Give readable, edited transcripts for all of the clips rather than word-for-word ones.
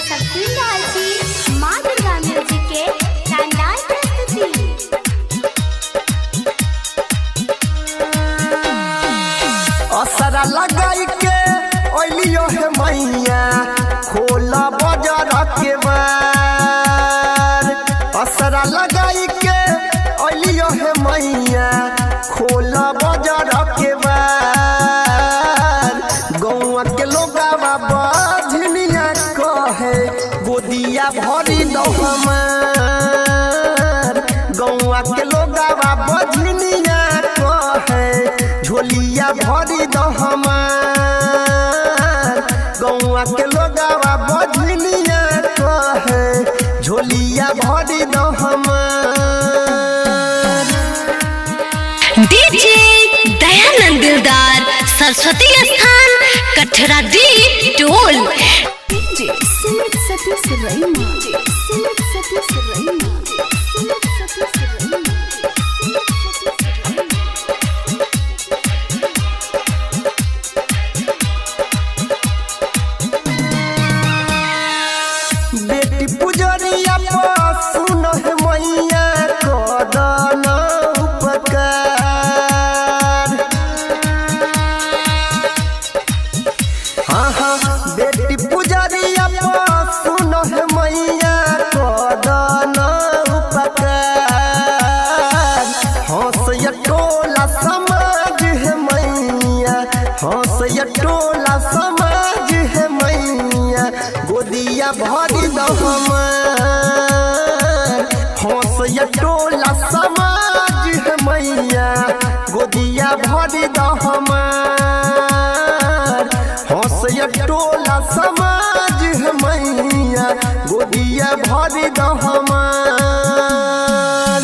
सब सुन रहल छी माँ दुर्गा म्यूजिक के शानदार प्रस्तुति। असरा लगाई के ओलियो है मैया खोला बाजार के बार। असरा लगाई के ओलियो है मैया खोला बाजार के बार। गौवा के लोगावा बजनिया कहे गोदिया भरी दो हमार। गौवा के लोगावा बजनिया कहे झोलिया भरी दो हमार। गौवा के लोगावा बजनिया कहे झोलिया भरी दो हमार। डीजे दयानंद दिलदार सरस्वती स्थान कठरा दी टोल। डीजे सुमित सतीश रैना, सुमित सतीश रैना, सुमित सतीश रैना। बेटी पुजरिया सुन है मैया कदन उपकार। हाँ हाँ बेटी पुजरिया सुन है मैया कदन उपकार। हंस टोला समाज है मैया, हंस टोला समाज है मैया गोदिया भरी दो हमार। हंस टोला समाज है मैया गोदिया भरी दो हमार। हंस टोला समाज है मैया गोदिया भरी दो हमार।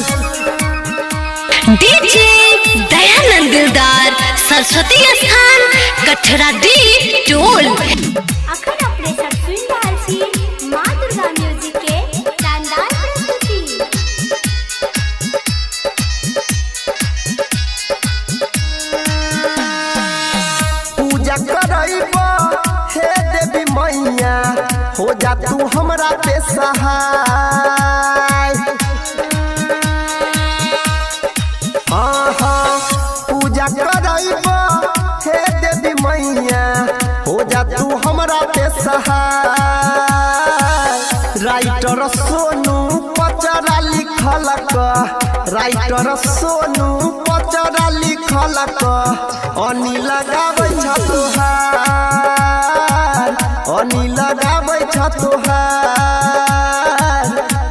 डीजे दयानंद दिलदार सरस्वती स्थान कठरा दी टोल। अखन अपने सब सुन रहल छी माँ दुर्गा म्यूजिक के शानदार प्रस्तुति। पूजा करैबा हे देवी मैया हो जा तू हमरा पे सहाय। हाँ हाँ पूजा करैबा हे देवी मैया हो जा तू हमरा पे सहाय। राइटर सोनू पचरा लिखल राइटर सोनू पचरा लिखल अनी लगाबै छ तोहार, अनी लगाबै छ तोहार।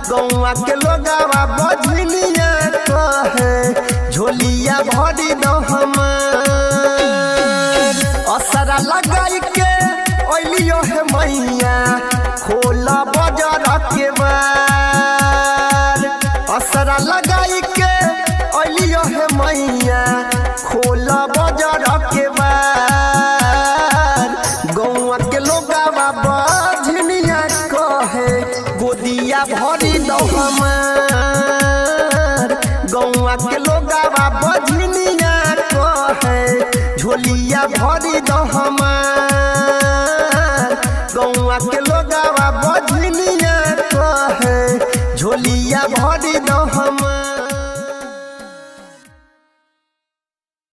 गौवा के लोगावा बजनिया कहे झोलिया भरी दो हमार। असरा लगाई के ओलियो है मैया खोला बाजार के बार। असरा लगाई के ओलियो है मैया खोला बाजार के बार। गौवा के लोगावा बजनिया कहे गोदिया भरी दो हमार। गौवा के लोगावा बजनिया कहे झोलिया भरी दो हमार। गौवा के लोगावा बजनिया कहे झोलिया भरी दो हमार।